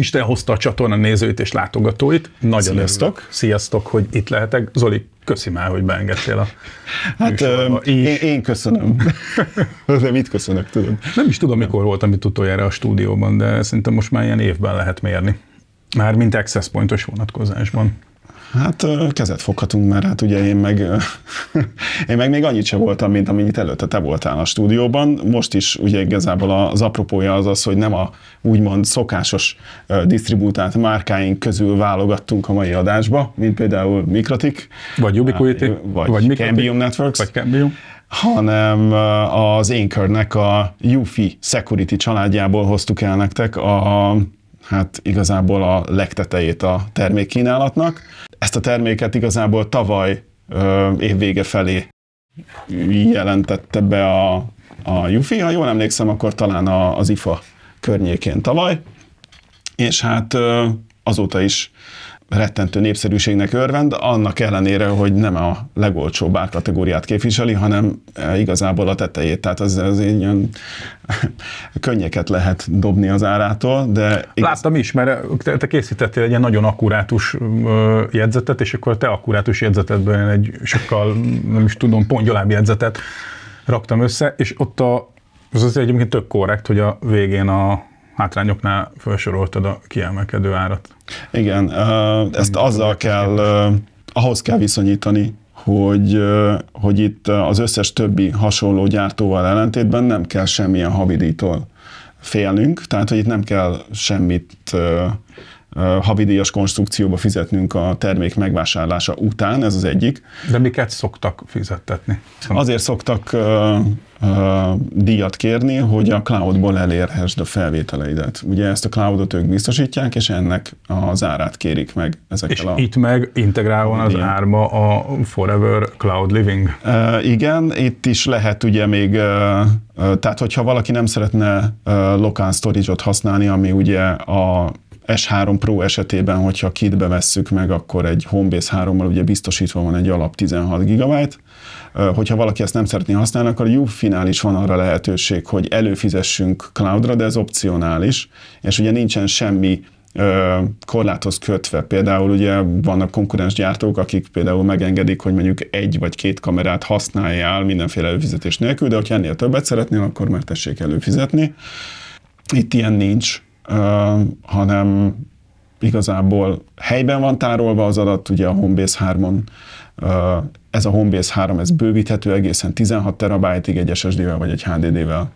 Isten hozta a csatorna nézőit és látogatóit. Nagyon Sziasztok. Sziasztok, hogy itt lehetek. Zoli, köszi már, hogy beengedtél a én köszönöm. De mit köszönök, tudod? Nem is tudom, mikor voltam itt utoljára a stúdióban, de szerintem most már ilyen évben lehet mérni. Már mint access pointos vonatkozásban. Hát kezet foghatunk, mert hát ugye én meg még annyit sem voltam, mint amennyit előtte te voltál a stúdióban. Most is ugye igazából az apropója az, hogy nem a úgymond szokásos disztribútált márkáink közül válogattunk a mai adásba, mint például Mikrotik, vagy Ubiquiti, vagy Cambium Networks, vagy Cambium, hanem az Anchornek a UFI Security családjából hoztuk el nektek hát igazából a legtetejét a termékkínálatnak. Ezt a terméket igazából tavaly évvége felé jelentette be a UFI, ha jól emlékszem, akkor talán az IFA környékén tavaly, és hát azóta is rettentő népszerűségnek örvend, annak ellenére, hogy nem a legolcsóbb árkategóriát képviseli, hanem igazából a tetejét, tehát az ilyen könnyeket lehet dobni az árától, de... Láttam is, mert te készítettél egy ilyen nagyon akkurátus jegyzetet, és akkor a te akkurátus jegyzetedben egy sokkal, nem is tudom, pongyolább jegyzetet raktam össze, és ott az egyébként tök korrekt, hogy a végén a hátrányoknál felsoroltad a kiemelkedő árat. Igen, ezt azzal kell, ahhoz kell viszonyítani, hogy itt az összes többi hasonló gyártóval ellentétben nem kell semmilyen havidíjtól félnünk, tehát hogy itt nem kell semmit havidíjas konstrukcióba fizetnünk a termék megvásárlása után, ez az egyik. De miket szoktak fizettetni? Azért szoktak díjat kérni, hogy a cloudból elérhessd a felvételeidet. Ugye ezt a cloudot ők biztosítják, és ennek az árát kérik meg ezekkel és itt meg integrálva van az árba a Forever Cloud Living? Igen, itt is lehet ugye még, tehát hogyha valaki nem szeretne local storage-ot használni, ami ugye a S3 Pro esetében, hogyha kitbe vesszük meg, akkor egy Homebase 3-mal ugye biztosítva van egy alap 16 GB. Hogyha valaki ezt nem szeretné használni, akkor a UFI-nál is van arra lehetőség, hogy előfizessünk cloudra, de ez opcionális, és ugye nincsen semmi korláthoz kötve. Például ugye vannak konkurens gyártók, akik például megengedik, hogy mondjuk 1 vagy 2 kamerát használjál mindenféle előfizetés nélkül, de hogyha ennél többet szeretnél, akkor már tessék előfizetni. Itt ilyen nincs. Hanem igazából helyben van tárolva az adat, ugye a Homebase 3-on. Ez a Homebase 3, ez bővíthető egészen 16 terabájtig egy SSD-vel vagy egy HDD-vel.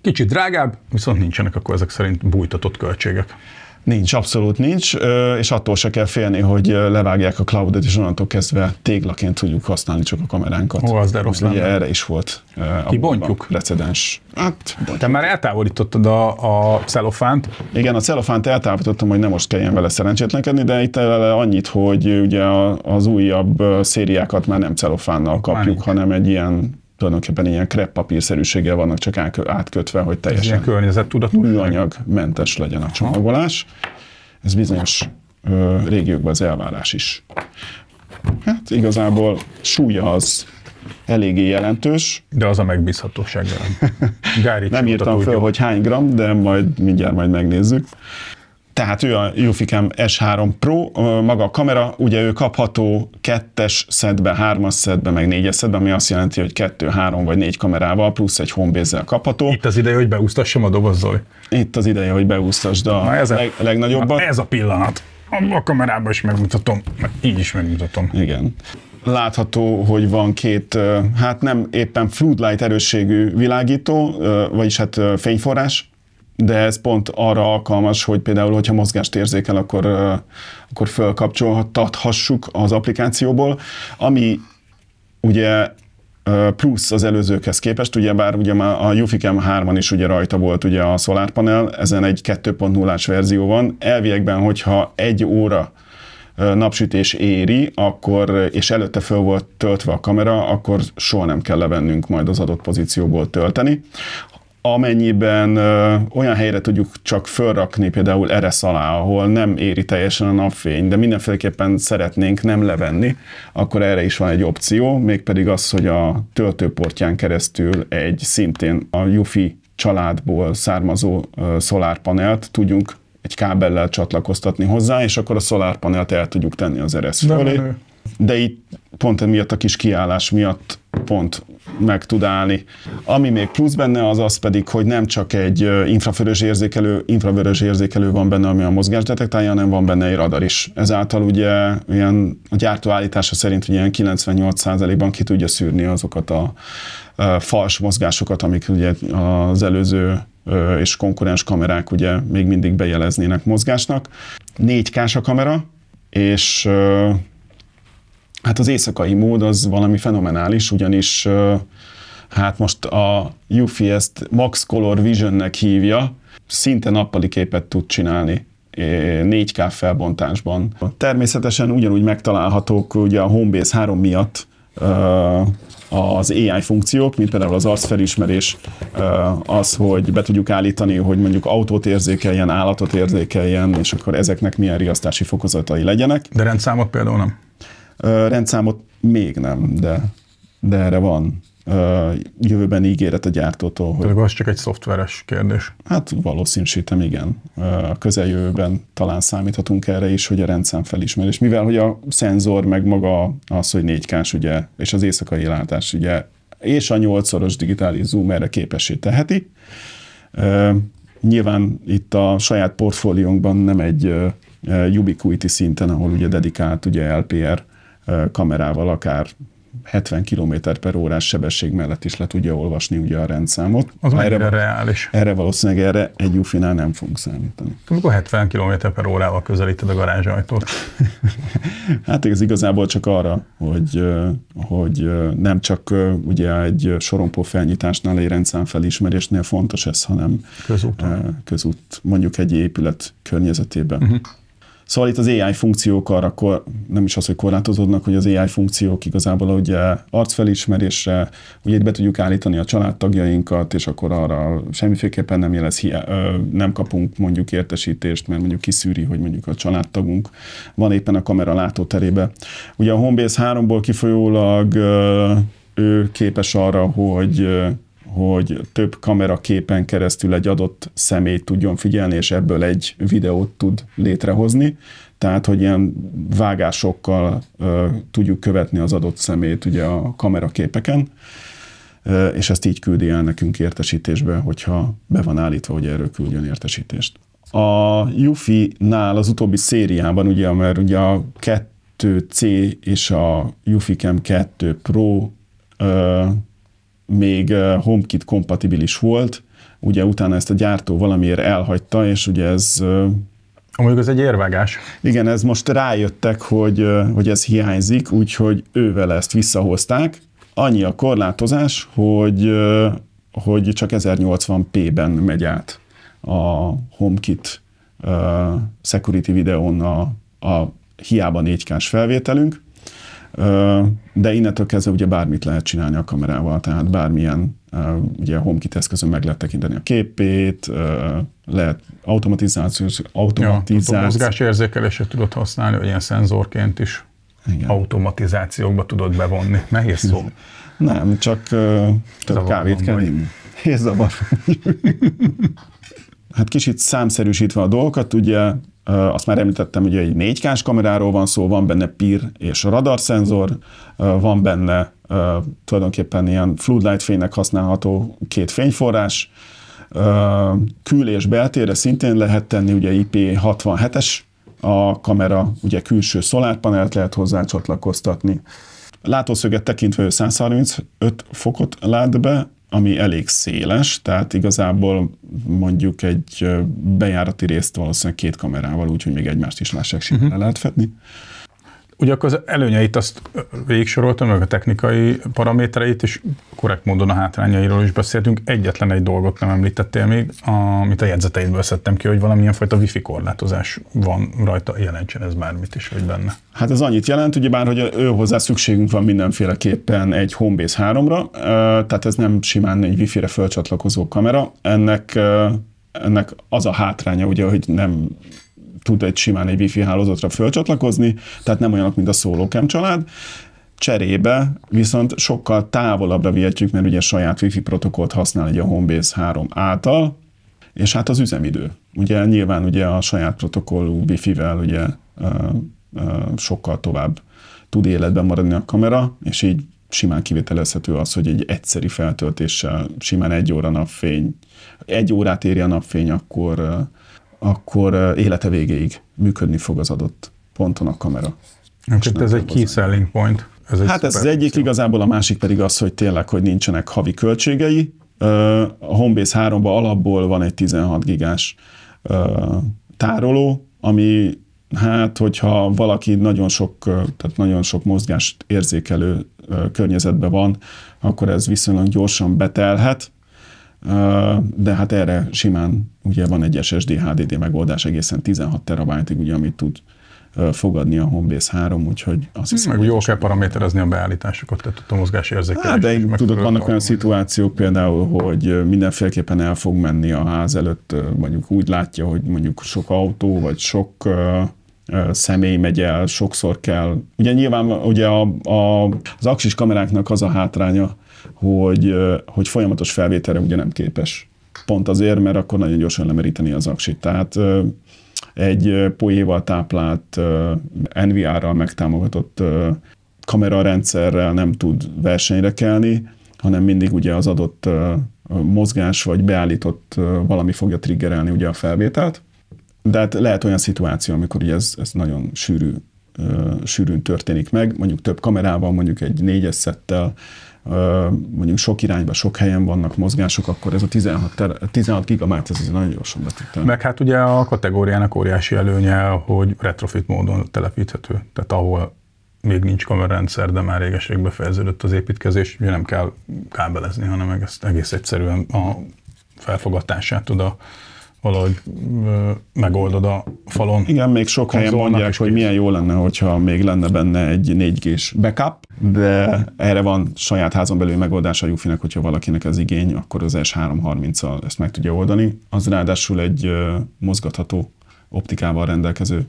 Kicsit drágább, viszont nincsenek akkor ezek szerint bújtatott költségek. Nincs, abszolút nincs, és attól se kell félni, hogy levágják a cloudot, és onnantól kezdve téglaként tudjuk használni csak a kameránkat. Ó, az de rossz lenne. Erre is volt kibontjuk? Precedens. Hát, te már eltávolítottad a celofánt? Igen, a celofánt eltávolítottam, hogy nem most kelljen vele szerencsétlenkedni, de itt annyit, hogy ugye az újabb szériákat már nem celofánnal kapjuk, hanem egy ilyen tulajdonképpen ilyen kreppapírszerűséggel vannak csak átkötve, hogy teljesen műanyagmentes legyen a csomagolás. Ez bizonyos régiókban az elvárás is. Hát igazából súlya az eléggé jelentős. De az a megbízhatóság. Nem írtam föl, hogy hány gram, de mindjárt megnézzük. Tehát ő a UFICAM S3 Pro, maga a kamera, ugye ő kapható 2-es szedbe, 3-as szedbe, meg 4-es szedbe, ami azt jelenti, hogy 2, 3 vagy 4 kamerával, plusz egy Homebase-zel kapható. Itt az ideje, hogy beúsztassam a doboz, Zoli. Itt az ideje, hogy beúsztasd a legnagyobbat. Ez a pillanat. A kamerában is megmutatom, így is megmutatom. Igen. Látható, hogy van két, hát nem éppen floodlight erősségű világító, vagyis hát fényforrás, de ez pont arra alkalmas, hogy például, hogyha mozgást érzékel, akkor fölkapcsolhathassuk az applikációból, ami ugye plusz az előzőkhez képest, ugyebár ugye már a UFICAM 3-on is ugye rajta volt ugye a szolárpanel, ezen egy 2.0-ás verzió van. Elviekben, hogyha 1 óra napsütés éri, és előtte föl volt töltve a kamera, akkor soha nem kell levennünk majd az adott pozícióból tölteni. Amennyiben olyan helyre tudjuk csak fölrakni, például eresz alá, ahol nem éri teljesen a napfény, de mindenféleképpen szeretnénk nem levenni, akkor erre is van egy opció, mégpedig az, hogy a töltőportján keresztül egy szintén a UFI családból származó szolárpanelt tudjunk egy kábellel csatlakoztatni hozzá, és akkor a szolárpanelt el tudjuk tenni az eresz fölé. De itt pont emiatt a kis kiállás miatt pont meg tud állni. Ami még plusz benne, az pedig, hogy nem csak egy infravörös érzékelő van benne, ami a mozgást detektálja, hanem van benne egy radar is. Ezáltal ugye ilyen a gyártó állítása szerint ugye 98%-ban ki tudja szűrni azokat a fals mozgásokat, amik ugye az előző és konkurens kamerák ugye még mindig bejeleznének mozgásnak. 4K-s a kamera, és hát az éjszakai mód az valami fenomenális, ugyanis hát most a Eufy ezt Max Color Visionnek hívja, szinte nappali képet tud csinálni 4K felbontásban. Természetesen ugyanúgy megtalálhatók ugye a Homebase 3 miatt az AI funkciók, mint például az arcfelismerés, az, hogy be tudjuk állítani, hogy mondjuk autót érzékeljen, állatot érzékeljen, és akkor ezeknek milyen riasztási fokozatai legyenek. De rendszámot például nem? Rendszámot még nem, de erre van jövőbeni ígéret a gyártótól. Hogy az csak egy szoftveres kérdés. Hát valószínűsítem, igen. A közeljövőben talán számíthatunk erre is, hogy a rendszám felismerés. Mivel, hogy a szenzor meg maga az, hogy 4K-s, ugye, és az éjszakai látás, ugye, és a 8-szoros digitális zoom erre képessé teheti. Nyilván itt a saját portfóliónkban nem egy ubiquity szinten, ahol ugye dedikált ugye LPR kamerával akár 70 km/h sebesség mellett is le tudja olvasni ugye a rendszámot. Az mennyire reális? Erre valószínűleg egy Eufy-nál nem fogunk számítani. Amikor 70 km/h közelíted a garázsajtót? Hát ez igazából csak arra, hogy nem csak ugye egy sorompó felnyitásnál, egy rendszámfelismerésnél fontos ez, hanem közút, mondjuk egy épület környezetében. Uh-huh. Szóval itt az AI funkciók arra, nem is az, hogy korlátozódnak, hogy az AI funkciók igazából ugye arcfelismerésre, ugye itt be tudjuk állítani a családtagjainkat, és akkor arra semmiféleképpen nem kapunk mondjuk értesítést, mert mondjuk kiszűri, hogy mondjuk a családtagunk van éppen a kamera látóterébe. Ugye a Homebase 3-ból kifolyólag ő képes arra, hogy több kameraképen keresztül egy adott személyt tudjon figyelni, és ebből egy videót tud létrehozni. Tehát, hogy ilyen vágásokkal tudjuk követni az adott személyt ugye a kameraképeken, és ezt így küldi el nekünk értesítésbe, hogyha be van állítva, hogy erről küldjön értesítést. A Eufy-nál az utóbbi szériában, ugye, mert ugye a 2C és a Eufy Cam 2 Pro még HomeKit kompatibilis volt, ugye utána ezt a gyártó valamiért elhagyta, és ugye ez... Mondjuk ez egy érvágás. Igen, ez most rájöttek, hogy ez hiányzik, úgyhogy ővel ezt visszahozták. Annyi a korlátozás, hogy csak 1080p-ben megy át a HomeKit Security videón a hiába 4K-s felvételünk, de innentől kezdve ugye bármit lehet csinálni a kamerával, tehát bármilyen ugye a HomeKit eszközön meg lehet tekinteni a képét, lehet automatizáció. A mozgásérzékelésre tudod használni, vagy ilyen szenzorként is. Igen. Automatizációkba tudod bevonni. Nehéz szó. Nem, csak több kávét kell inni. És zavar. Hát kicsit számszerűsítve a dolgokat, ugye azt már említettem, hogy egy 4K-s kameráról van szó, van benne PIR és radarszenzor, van benne tulajdonképpen ilyen floodlight fénynek használható két fényforrás, kül- és beltérre szintén lehet tenni, ugye IP67-es a kamera, ugye külső szolárpanelt lehet hozzá csatlakoztatni. Látószöget tekintve ő 135 fokot lát be, ami elég széles, tehát igazából mondjuk egy bejárati részt valószínűleg két kamerával, úgyhogy még egymást is lássák, simán lehet fedni. Ugye akkor az előnyeit azt végigsoroltam, meg a technikai paramétereit, és korrekt módon a hátrányairól is beszéltünk. Egyetlen egy dolgot nem említettél még, amit a jegyzeteidből szedtem ki, hogy valamilyen fajta wifi korlátozás van rajta, jelentsen ez bármit is, hogy benne. Hát ez annyit jelent, ugyebár, hogy ő hozzá szükségünk van mindenféleképpen egy Homebase 3-ra, tehát ez nem simán egy wifi-re fölcsatlakozó kamera. Ennek az a hátránya, ugye, hogy nem tud egy simán egy wifi hálózatra fölcsatlakozni, tehát nem olyanok, mint a SoloCam család. Cserébe viszont sokkal távolabbra vihetjük, mert ugye saját wifi protokollt használ egy a Homebase 3 által, És hát az üzemidő. Ugye nyilván ugye a saját protokollú Wi-Fi-vel ugye sokkal tovább tud életben maradni a kamera, és így simán kivitelezhető az, hogy egy egyszeri feltöltéssel simán 1 óra napfény, 1 órát érje a napfény, akkor élete végéig működni fog az adott ponton a kamera. Ez egy key selling point. Hát ez az egyik, igazából a másik pedig az, hogy tényleg, hogy nincsenek havi költségei. A Homebase 3-ban alapból van egy 16 gigás tároló, ami hát, hogyha valaki nagyon sok mozgást érzékelő környezetben van, akkor ez viszonylag gyorsan betelhet, de hát erre simán ugye van egy SSD HDD megoldás egészen 16 terabájtig, ugye, amit tud fogadni a Homebase 3, úgyhogy azt hiszem, meg jól kell paraméterezni a beállításokat, tehát a mozgás érzékelés. Hát, de én tudod, vannak olyan szituációk például, hogy mindenféleképpen el fog menni a ház előtt, mondjuk úgy látja, hogy mondjuk sok autó, vagy sok személy megy el, sokszor kell. Ugye nyilván ugye az axis kameráknak az a hátránya, hogy folyamatos felvételre ugye nem képes. Pont azért, mert akkor nagyon gyorsan lemeríteni az aksit. Tehát egy poéval táplált, NVR-ral megtámogatott kamerarendszerrel nem tud versenyre kelni, hanem mindig ugye az adott mozgás vagy beállított valami fogja triggerelni ugye a felvételt. De hát lehet olyan szituáció, amikor ugye ez nagyon sűrűn történik meg, mondjuk több kamerával, mondjuk egy 4-es szettel, mondjuk sok irányba, sok helyen vannak mozgások, akkor ez a 16 gigabyte, ez nagyon gyorsan betudta. Meg hát ugye a kategóriának óriási előnye, hogy retrofit módon telepíthető. Tehát ahol még nincs kamerarendszer, de már réges-rég befejeződött az építkezés, ugye nem kell kábelezni, hanem ezt egész egyszerűen a felfogatását tud valahogy megoldod a falon. Igen, még sok helyen mondják, hogy milyen jó lenne, hogyha még lenne benne egy 4G-s backup, de erre van saját házon belül megoldás a Eufy-nek, hogyha valakinek ez igény, akkor az S330-al ezt meg tudja oldani. Az ráadásul egy mozgatható optikával rendelkező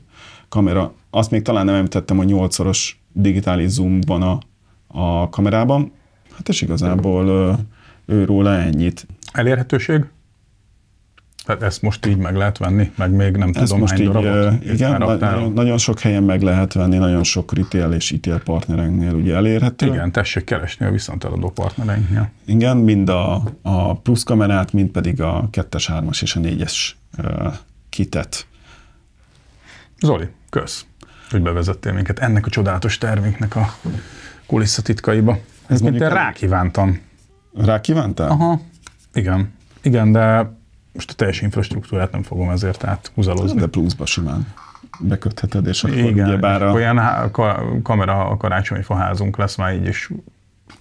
kamera. Azt még talán nem említettem, hogy 8-szoros digitális zoom van a kamerában. Hát és igazából őróla ennyit. Elérhetőség? Tehát ezt most így meg lehet venni, meg még nem ezt tudom hány darabot. Igen, nagyon sok helyen meg lehet venni, nagyon sok retail és ITL partnerenknél ugye elérhető. Igen, tessék keresni a viszonteladó partnereinknél. Igen, mind a plusz kamerát, mind pedig a 2-es, 3-as és a 4-es kitet. Zoli, kösz, hogy bevezettél minket ennek a csodálatos terméknek a kulisszatitkaiba. Ez mint én rákívántam. Rákívántál? Aha, igen, de most a teljes infrastruktúrát nem fogom ezért áthúzalozni. De pluszba simán bekötheted, és akkor igen, ugyebár olyan kamera karácsonyfa házunk lesz már így is.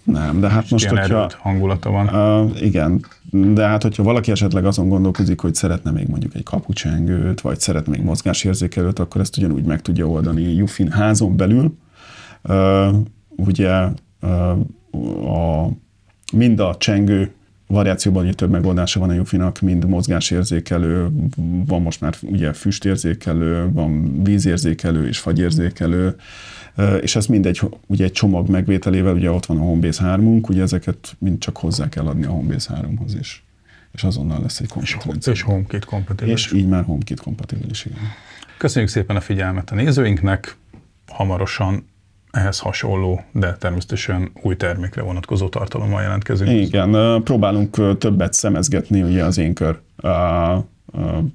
Nem, de hát most, hogyha hangulata van. Igen, de hát hogyha valaki esetleg azon gondolkozik, hogy szeretne még mondjuk egy kapucsengőt, vagy szeretne még mozgásérzékelőt, akkor ezt ugyanúgy meg tudja oldani Eufy házon belül. Ugye mind a csengő variációban ugye több megoldása van a Eufy-nak, mind mozgásérzékelő, van most már ugye füstérzékelő, van vízérzékelő és fagyérzékelő, és ez mindegy, ugye egy csomag megvételével, ugye ott van a Homebase 3-unk, ugye ezeket mind csak hozzá kell adni a Homebase 3-hoz is. És azonnal lesz egy kompatibilis. És HomeKit kompatibilis. És így már HomeKit kompatibilis, igen. Köszönjük szépen a figyelmet a nézőinknek, hamarosan ehhez hasonló, de természetesen új termékre vonatkozó tartalommal jelentkezünk. Igen, próbálunk többet szemezgetni ugye az Anchor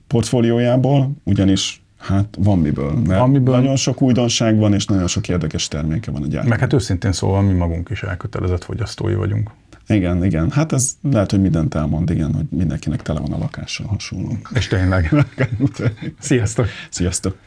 portfóliójából, ugyanis hát van miből, mert nagyon sok újdonság van, és nagyon sok érdekes terméke van a gyárban. Meg hát őszintén szóval mi magunk is elkötelezett fogyasztói vagyunk. Igen. Hát ez lehet, hogy mindent elmond, igen, hogy mindenkinek tele van a lakással hasonló. És tényleg. Sziasztok! Sziasztok!